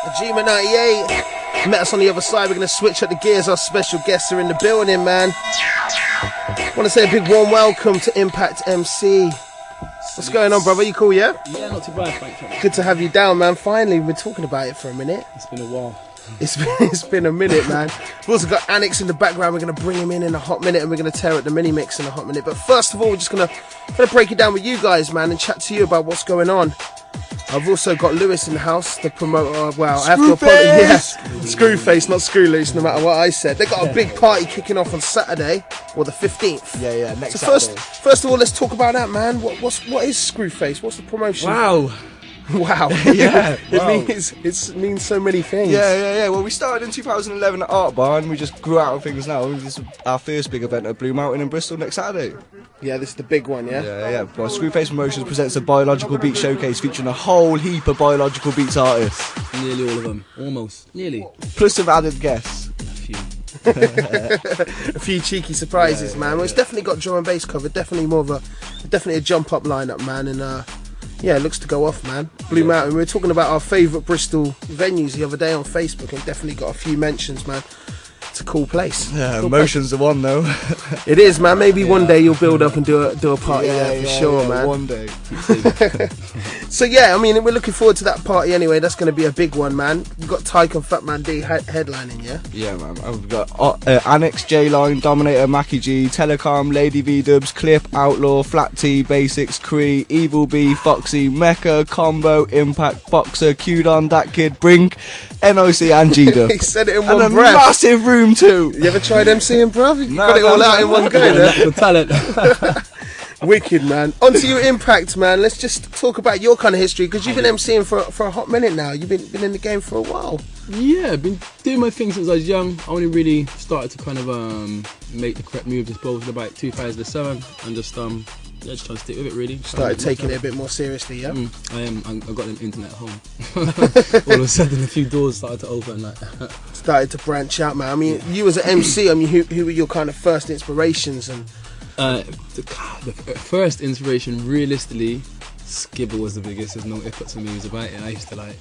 Ujima 98. Met us on the other side. We're going to switch up the gears. Our special guests are in the building, man. Want to say a big warm welcome to Impact MC. What's going on, brother? You cool, yeah? Yeah, not too bad, thank you. Good to have you down, man. Finally, we've been talking about it for a minute. It's been a while. It's been a minute, man. We've also got Annix in the background. We're going to bring him in a hot minute, and we're going to tear at the mini mix in a hot minute. But first of all, we're just going to break it down with you guys, man, and chat to you about what's going on. I've also got Lewis in the house, the promoter. Well, I have to apologize. Yeah, Screwface, not Screw Loose, no matter what I said. They got a big party kicking off on Saturday, or the 15th. Yeah, next Saturday. First of all, let's talk about that, man. What is Screwface? What's the promotion? Wow. Yeah. Wow. It means so many things. Yeah. Well, we started in 2011 at Art Bar, and we just grew out of things now. This is our first big event at Blue Mountain in Bristol next Saturday. Yeah, this is the big one, yeah? Yeah. Well, Screwface Promotions presents a Biological Beat Showcase featuring a whole heap of Biological Beats artists. Nearly all of them. Almost. Nearly. Plus some added guests. A few. A few cheeky surprises, man. Well, it's definitely got drum and bass covered. Definitely a jump up lineup, man. And yeah, it looks to go off, man. Blue Mountain. We were talking about our favourite Bristol venues the other day on Facebook, and definitely got a few mentions, man. It's a cool place. Yeah, cool Emotion's the one though. It is, man. Maybe one day you'll build up and do a party there for sure, man. One day. So yeah, I mean, we're looking forward to that party anyway. That's going to be a big one, man. We've got Tyke and Fat Man D headlining, yeah? Yeah, man. We've got Annix, J-Line, Dominator, Mackie G, Telecom, Lady V-Dubs, Clip, Outlaw, Flat T, Basics, Cree, Evil B, Foxy, Mecca, Combo, Impact, Boxer, Q-Don, Dat Kid, Brink, NOC and G-Dub. He said it in and one a breath. Massive room too. You ever tried MCing, bruv? You got it all out in one go, there. Natural talent. Wicked, man. On to your Impact, man. Let's just talk about your kind of history, because you've been MCing for a hot minute now. You've been in the game for a while. Yeah, I've been doing my thing since I was young. I only really started to kind of make the correct move just in about 2007, and just trying to stick with it, really. Started taking it a bit more seriously, yeah? I got an internet at home. All of a sudden, a few doors started to open. Started to branch out, man. I mean, you as an MC, I mean, who were your kind of first inspirations? And the first inspiration, realistically, Skibble was the biggest. There's no effort to me. It was about it. I used to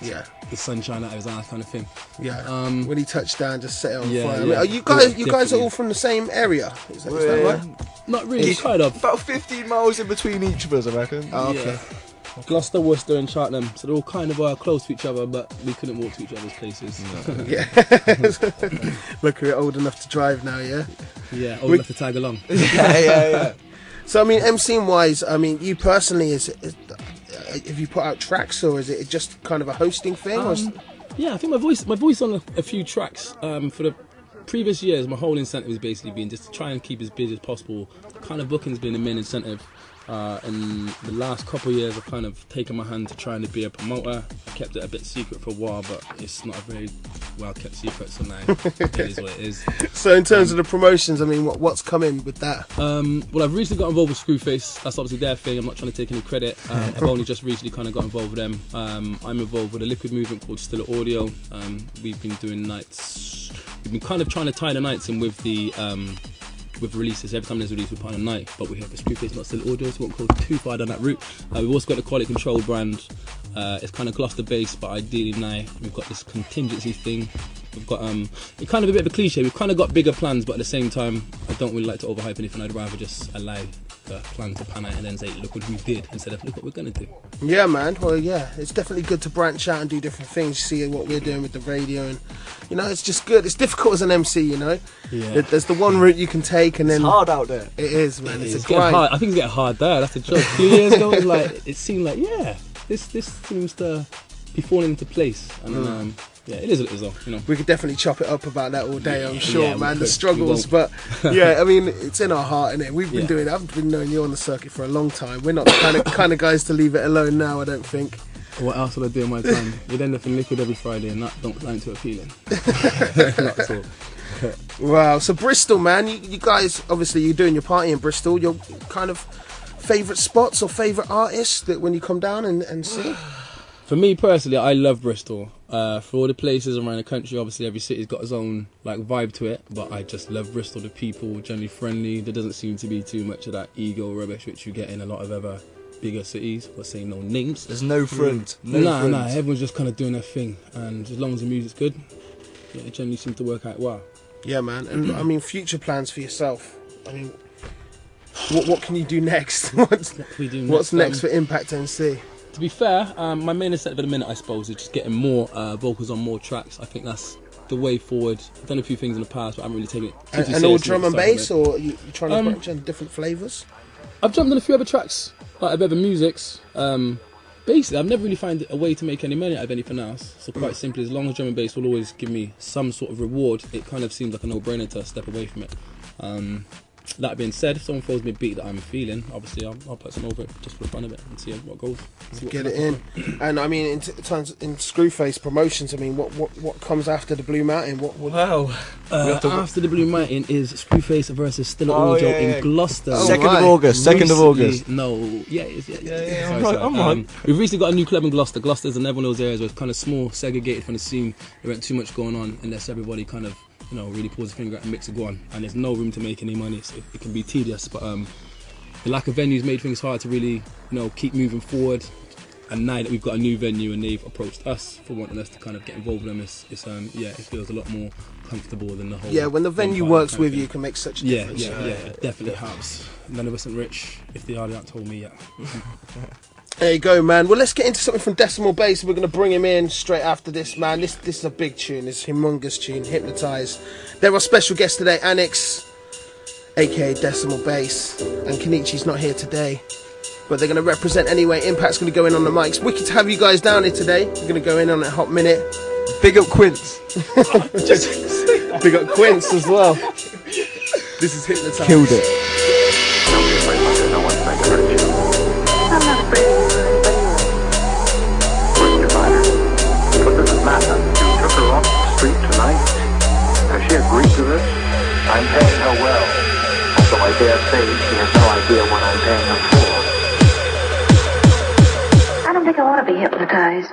yeah, the sunshine out of his eyes kind of thing. Yeah. When he touched down, just set it on fire. Yeah. I mean, are you guys are all from the same area? Is that right? Not really, kind of. About 15 miles in between each of us, I reckon. Oh, okay. Yeah. Gloucester, Worcester and Cheltenham, so they're all kind of close to each other, but we couldn't walk to each other's places. No. Yeah. Look, we're old enough to drive now, yeah? Yeah, old enough to tag along. Yeah. So, I mean, MCing wise, I mean, you personally, have you put out tracks, or is it just kind of a hosting thing? Yeah, I think my voice on a few tracks. For the previous years, my whole incentive has basically been just to try and keep as busy as possible. Kind of booking's been the main incentive. In the last couple of years, I've kind of taken my hand to trying to be a promoter. I kept it a bit secret for a while, but it's not a very well kept secret, so now it is what it is. So in terms of the promotions, I mean, what's coming with that? Well, I've recently got involved with Screwface. That's obviously their thing. I'm not trying to take any credit. I've only just recently kind of got involved with them. I'm involved with a liquid movement called Still Audio. We've been doing nights. We've been kind of trying to tie the nights in with the with releases. Every time there's a release, we put on a night, but we have the Screwface, not Still Audio, so we won't go too far down that route. We've also got the Quality Control brand. It's kind of Gloucester based, but ideally now we've got this contingency thing. We've got it's kind of a bit of a cliche. We've kind of got bigger plans, but at the same time, I don't really like to overhype anything. I'd rather just allow the plan to pan out and then say, look what we did, instead of look what we're gonna do. Yeah, man. Well, yeah, it's definitely good to branch out and do different things. See what we're doing with the radio, and you know, it's just good. It's difficult as an MC, you know. Yeah. There's the one route you can take, and then It's hard out there. It is, man. It's a getting grind. hard. I think it's getting hard there. That's the joke. A few years ago, it seemed like this seems to be falling into place, and yeah, it is what it is, though. You know, we could definitely chop it up about that all day. I'm sure, yeah, man. The struggles, but yeah, I mean, it's in our heart, innit? We've been doing it. I've been knowing you on the circuit for a long time. We're not the kind of guys to leave it alone now, I don't think. What else would I do in my time? You'd end up in liquid every Friday, and that don't sound too appealing. Not at all. Wow. So Bristol, man, you guys, obviously, you're doing your party in Bristol. Your kind of favourite spots or favourite artists that when you come down and see? For me personally, I love Bristol. For all the places around the country, obviously every city's got its own like vibe to it, but I just love Bristol. The people generally friendly. There doesn't seem to be too much of that ego rubbish which you get in a lot of other bigger cities, but saying no names. There's no front. Nah, everyone's just kind of doing their thing, and as long as the music's good, yeah, it generally seems to work out well. Yeah, man. And I mean, future plans for yourself. I mean, what can you do next? What's next for Impact NC? To be fair, my main incentive at the minute, I suppose, is just getting more vocals on more tracks. I think that's the way forward. I've done a few things in the past, but I haven't really taken it too seriously. And all drum and bass, or you trying to branch on different flavours? I've jumped on a few other tracks, like other musics. Basically, I've never really found a way to make any money out of anything else. So quite simply, as long as drum and bass will always give me some sort of reward, it kind of seems like a no-brainer to step away from it. That being said, if someone throws me a beat that I'm feeling, obviously I'll put some over it just for the fun of it and see what goes. Get it in. And I mean, in Screwface promotions, I mean, what comes after the Blue Mountain? After the Blue Mountain is Screwface versus Still Audio in Gloucester. 2nd of August. 2nd of August. No, yeah, it is. Yeah. Sorry. I'm on. We've recently got a new club in Gloucester. Gloucester's another one of those areas where it's kind of small, segregated from the scene. There ain't too much going on unless everybody kind of, you know, really pulls a finger out and makes it go on. And there's no room to make any money, so it can be tedious. But the lack of venues made things hard to really, you know, keep moving forward. And now that we've got a new venue and they've approached us for wanting us to kind of get involved with them, it feels a lot more comfortable than the whole. Yeah, when the venue works with you, it can make such a difference. Yeah, it definitely helps. None of us are rich. If they are, they haven't told me yet. There you go, man. Well, let's get into something from Decimal Bass. We're going to bring him in straight after this, man. This is a big tune. It's a humongous tune, Hypnotise. They're our special guest today, Annix, aka Decimal Bass. And Kenichi's not here today, but they're going to represent anyway. Impact's going to go in on the mics. Wicked to have you guys down here today. We're going to go in on a hot minute. Big up Quince. Big up Quince as well. This is Hypnotise. Killed it. I'm not afraid of you or anybody else. Where's your fighter? But this is matter. You took her off the street tonight. Has she agreed to this? I'm paying her well. So I dare say she has no idea what I'm paying her for. I don't think I want to be hypnotized.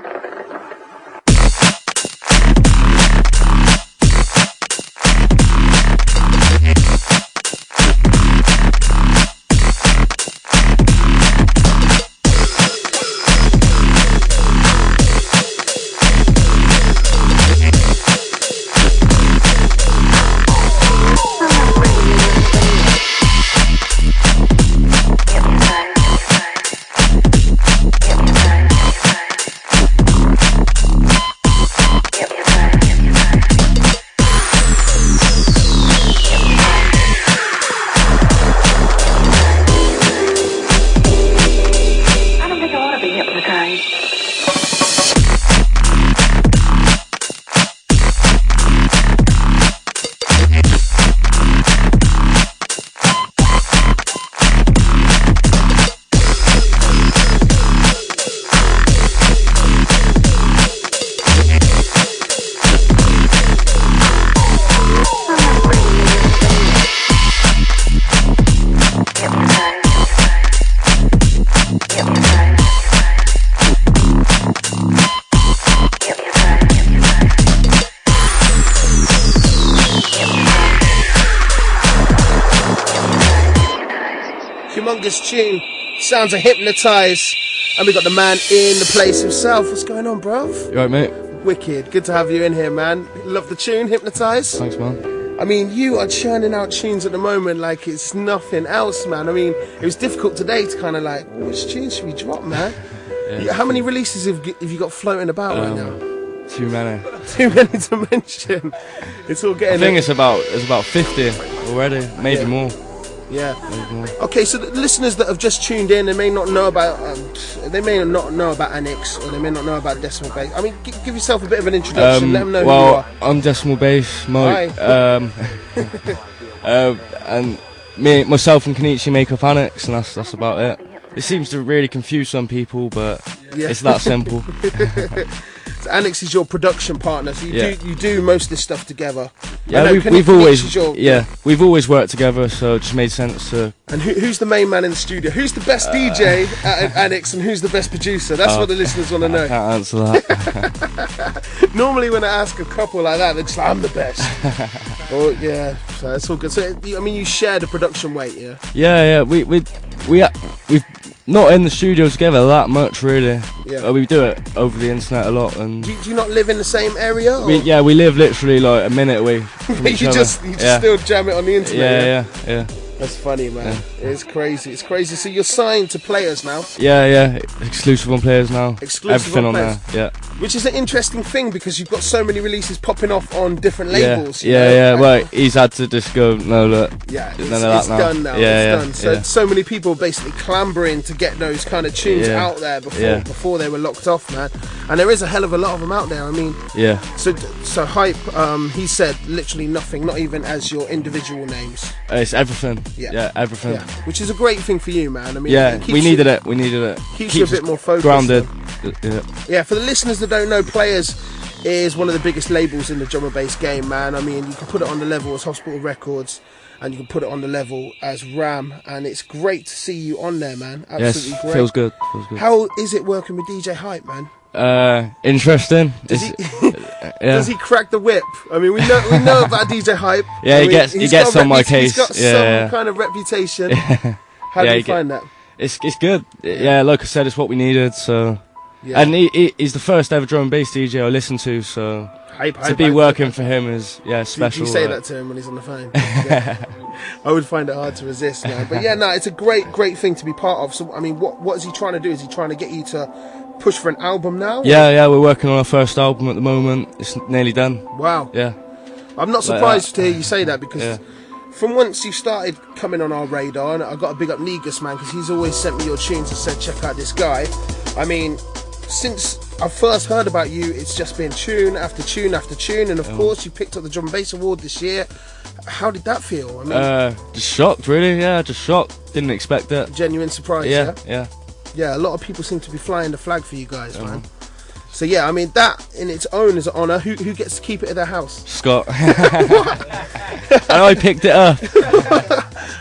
Humongous tune, sounds of Hypnotise, and we got the man in the place himself. What's going on, bruv? You right, mate? Wicked, good to have you in here, man. Love the tune, Hypnotise. Thanks, man. I mean, you are churning out tunes at the moment like it's nothing else, man. I mean, it was difficult today to kind of like, which tune should we drop, man? How many releases have you got floating about right now? Too many. Too many to mention. It's all getting. I think it's about 50 already, maybe more. Yeah. Okay, so the listeners that have just tuned in, they may not know about Annix, or they may not know about Decimal Bass. I mean, give yourself a bit of an introduction. Let them know who you are. I'm Decimal Bass, Mike. And myself and Kenichi make up Annix, and that's about it. It seems to really confuse some people, but it's that simple. So Annix is your production partner, so you do most of this stuff together. Yeah, we've always worked together, so it just made sense to. And who's the main man in the studio? Who's the best DJ at Annix, and who's the best producer? That's what the listeners want to know. I can't answer that. Normally, when I ask a couple like that, they're just like, "I'm the best." Oh yeah, so that's all good. So I mean, you share the production weight, yeah? Yeah, we've Not in the studio together that much, really. Yeah. We do it over the internet a lot, and Do you not live in the same area? Or? we live literally like a minute away from you each other. just still jam it on the internet. Yeah. That's funny, man. It's crazy. It's crazy. So you're signed to Players now. Yeah. Exclusive on Players now. Exclusive Everything on on Players. there. Yeah. Which is an interesting thing because you've got so many releases popping off on different labels. you know? Yeah. And- Well, he's had to just go. No, look. Yeah, None of that it's now. done now. Yeah, it's done. yeah. So many people basically clambering to get those kind of tunes Yeah. out there Yeah. before they were locked off, man. And there is a hell of a lot of them out there. I mean, Yeah. so Hype. He said literally nothing, not even as your individual names. It's everything. Yeah. Yeah, everything. Yeah, which is a great thing for you, man. I mean, Yeah, it keeps we you- needed it. We needed it. Keeps you a bit us more focused. grounded. Yeah. Yeah, for the listeners that don't know, Players is one of the biggest labels in the drum and bass game, man. I mean, you can put it on the level as Hospital Records, and you can put it on the level as Ram, and it's great to see you on there, man. Absolutely Yes, great. feels good. Feels good. How is it working with DJ Hype, man? Interesting. Does It's- he, yeah. does he crack the whip? I mean, we know about DJ Hype. Yeah, I he mean, gets he's got a on my He's case. got Yeah, some yeah. kind of reputation. How Yeah, do he you find that? It's good. Yeah, like I said, it's what we needed. So, Yeah. and he's the first ever drum and bass DJ I listened to. So Hype, to be working for him is Do special. you say like- that to him when he's on the phone? Yeah. I would find it hard to resist, man. But yeah, no, it's a great thing to be part of. So, I mean, what is he trying to do? Is he trying to get you to push for an album now? Yeah, we're working on our first album at the moment. It's nearly done. Wow. Yeah. I'm not Like surprised to hear you say that because Yeah. from once you started coming on our radar, and I got to big up Negus, man, because he's always sent me your tunes and said, check out this guy. I mean, since I first heard about you, it's just been tune after tune after tune, and of course you picked up the Drum and Bass Award this year. How did that feel? I mean, Just shocked, really. Yeah, just shocked. Didn't expect it. genuine surprise, Yeah. Yeah, a lot of people seem to be flying the flag for you guys, man. So yeah, I mean, that in its own is an honour. Who gets to keep it at their house? Scott. And I picked it up.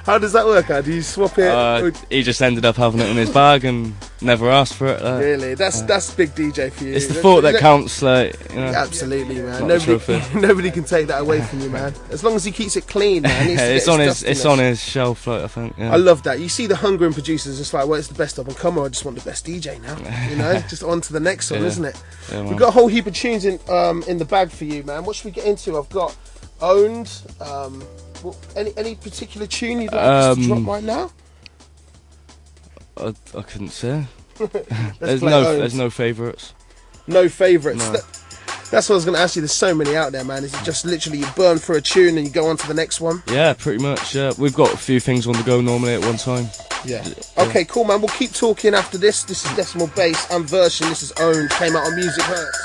How does that work out? Do you swap it? He just ended up having it in his bag and never asked for it. Really? That's big DJ for you. It's the thought that counts, like, you know. Absolutely, man. Not the trophy. Nobody can take that away from you, man. As long as he keeps it clean, man. He needs to It's get on his dustiness. it's on his shelf, like, I think. Yeah. I love that. You see the hunger in producers. It's like, well, it's the best of them. Come on, I just want the best DJ now. You know, just on to the next one, Yeah. isn't it? Yeah, We've man. got a whole heap of tunes in the bag for you, man. What should we get into? I've got Owned. Any particular tune you'd like us to drop right now? I couldn't say. Let's play Owned. There's no favourites. No favourites. No. That's what I was going to ask you. There's so many out there, man. Is it just literally you burn through a tune and you go on to the next one? Yeah, pretty much. Yeah, we've got a few things on the go normally at one time. Yeah. Okay, cool, man. We'll keep talking after this. This is Decimal Bass and Version. This is Owned. Came out on Music Hurts.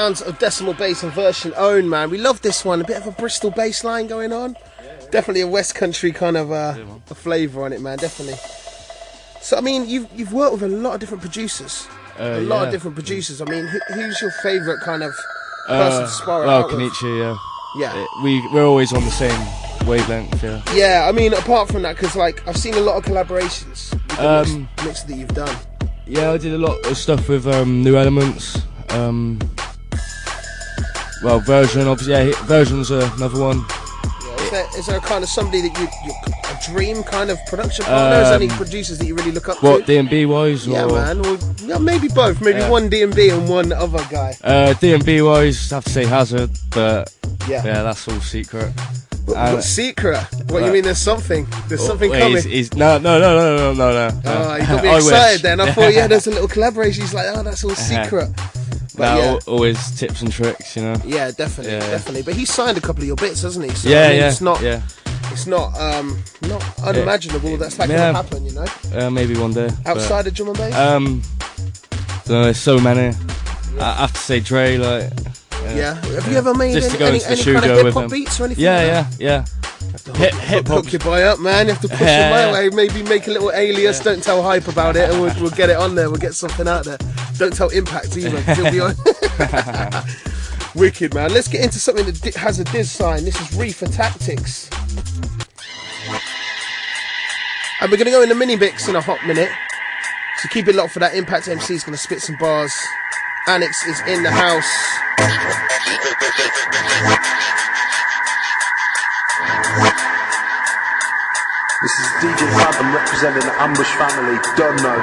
sounds of Decimal Bass and Version Own, man. We love this one. A bit of a Bristol bass line going on. Definitely a West Country kind of a flavour on it, man. Definitely. So I mean, you've worked with a lot of different producers. A lot of different producers. I mean, who's your favourite kind of person to spar out with? Kenichi, Yeah. We're always on the same wavelength, yeah. Yeah, I mean, apart from that, because like I've seen a lot of collaborations with the mix that you've done. Yeah, I did a lot of stuff with New Elements. Well, Version, obviously, yeah, Version's another one. Yeah, is there a kind of somebody that you a dream kind of production partner? Is there any producers that you really look up to? What, D&B wise? Yeah, or? man. Or, yeah, maybe both. Maybe one D&B and one other guy. D&B wise, I have to say Hazard, but yeah, that's all secret. What secret? What you mean? There's something. There's something coming. No. Oh, you got me excited then. I thought, yeah, there's a little collaboration. He's like, oh, that's all secret. But no, always tips and tricks, you know. Yeah, definitely. But he signed a couple of your bits, hasn't he? So, yeah, I mean, yeah. It's not unimaginable that's going to happen, you know. Maybe one day. Outside of drum and bass. There's so many. I have to say Dre, like. Yeah. Have you ever made any kind of hip-hop beats or anything? Yeah. Hip hop. Hook your boy up, man. You have to push him my way. Maybe make a little alias. Don't tell Hype about it, and we'll get it on there. We'll get something out there. Don't tell Impact either. He'll be on. Wicked, man. Let's get into something that has a Diz sign. This is Reefer Tactics, and we're gonna go in the mini mix in a hot minute. So keep it locked for that. Impact MC is gonna spit some bars. Annix is in the house. This is DJ Fathom representing the Ambush family. Don't know.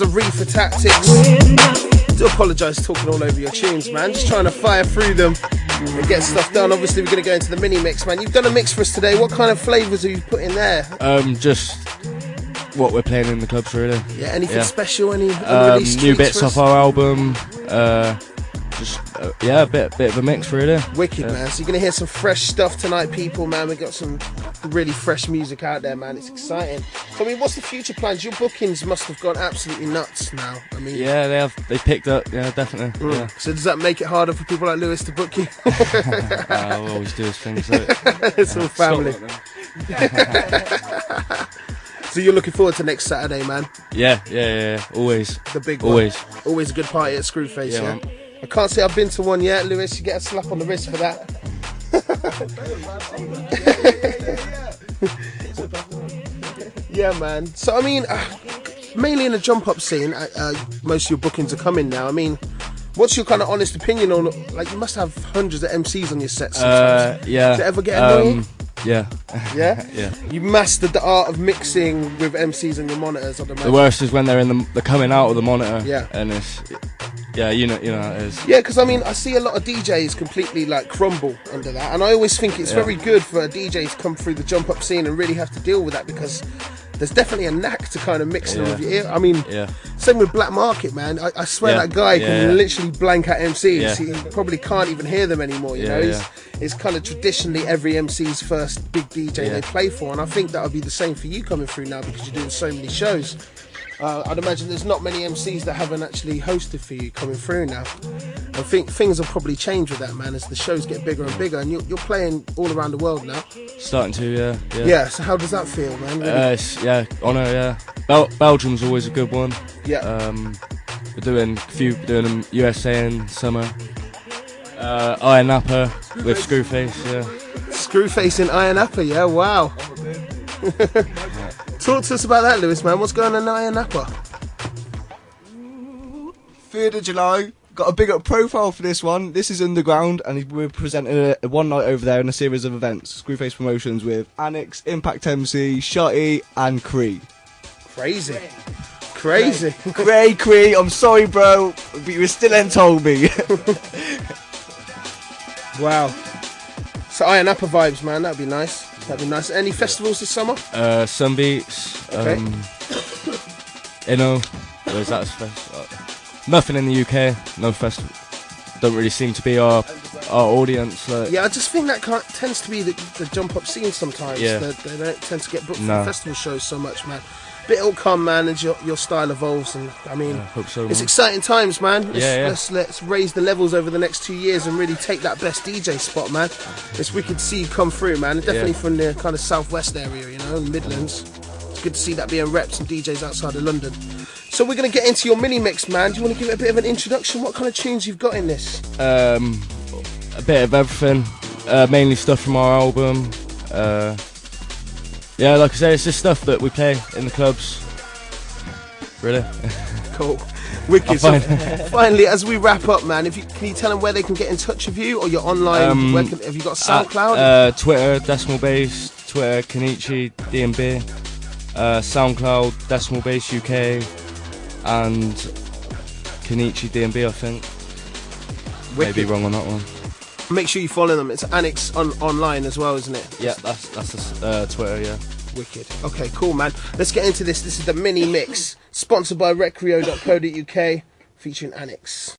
Reefer Tactics. Do apologise talking all over your tunes, man. Just trying to fire through them and get stuff done. Obviously, we're going to go into the mini mix, man. You've done a mix for us today. What kind of flavours have you put in there? Just what we're playing in the clubs, really. Yeah, anything special? Any unreleased new bits for us? off our album. A bit of a mix, really. Wicked, man. So you're going to hear some fresh stuff tonight, people, man. We've got some really fresh music out there, man. It's exciting. So, I mean, what's the future plans? Your bookings must have gone absolutely nuts now. I mean, yeah, they have. They picked up. Yeah, definitely. Yeah. So does that make it harder for people like Lewis to book you? I'll always do his things. Like, it's all family. So you're looking forward to next Saturday, man? Yeah. Always. The big one. Always a good party at Screwface, yeah? Man. I can't say I've been to one yet, Lewis. You get a slap on the wrist for that. Yeah, man. So, I mean, mainly in the jump-up scene, most of your bookings are coming now. I mean, what's your kind of honest opinion on, like, you must have hundreds of MCs on your set sometimes. Yeah. Does it ever get annoying? Yeah. Yeah? Yeah. You mastered the art of mixing with MCs on your monitors, I'd imagine. The worst is when they're they're coming out of the monitor. Yeah. And it's, yeah, you know how it is. Yeah, because I mean, I see a lot of DJs completely like crumble under that, and I always think it's very good for a DJ to come through the jump up scene and really have to deal with that, because there's definitely a knack to kind of mixing with your ear. I mean, Same with Black Market, man. I swear Yeah, that guy yeah. can literally blank out MCs. Yeah. He probably can't even hear them anymore, you know? It's kind of traditionally every MC's first big DJ they play for, and I think that would be the same for you coming through now because you're doing so many shows. I'd imagine there's not many MCs that haven't actually hosted for you coming through now. I think things will probably change with that, man, as the shows get bigger and bigger, and you're playing all around the world now. Starting to, yeah. Yeah, so how does that feel, man? Really? Honour, yeah. Belgium's always a good one. Yeah. We're doing them USA in summer. Iron Napper with Screwface, yeah. Screwface in Iron Apple, yeah, wow. Talk to us about that, Lewis, man. What's going on in Iron Apple? 3rd of July. Got a big up profile for this one. This is underground, and we're presenting a one night over there in a series of events. Screwface Promotions with Annix, Impact MC, Shotty, and Cree. Crazy. Cree, I'm sorry, bro, but you still ain't told me. Wow. So Iron Apple vibes, man. That'd be nice. Any festivals this summer? Sunbeats. Okay. Where's that? Nothing in the UK. No festival. Don't really seem to be our audience. Yeah, I just think that tends to be the jump up scene sometimes. Yeah. They don't tend to get booked for No. festival shows so much, man. But it'll come, man, as your style evolves, and I mean, hope so, it's man. exciting times, man. Yeah. Let's raise the levels over the next 2 years and really take that best DJ spot, man. It's wicked to see you come through, man. Definitely from the kind of southwest area, you know, and Midlands. It's good to see that being reps and DJs outside of London. So we're gonna get into your mini mix, man. Do you want to give it a bit of an introduction? What kind of tunes you've got in this? A bit of everything. Mainly stuff from our album. Yeah, like I say, it's just stuff that we play in the clubs. Really? Cool. Wicked. So finally, as we wrap up, man, can you tell them where they can get in touch with you or your online? Have you got SoundCloud? Twitter, Decimal Bass. Twitter, Kenichi, DMB. SoundCloud, Decimal Bass UK. And Kenichi, DMB, I think. Wicked. Maybe wrong on that one. Make sure you follow them. It's Annix online as well, isn't it? Yeah, that's the Twitter, yeah. Wicked. Okay, cool, man. Let's get into this. This is the mini mix, sponsored by recreo.co.uk, featuring Annix.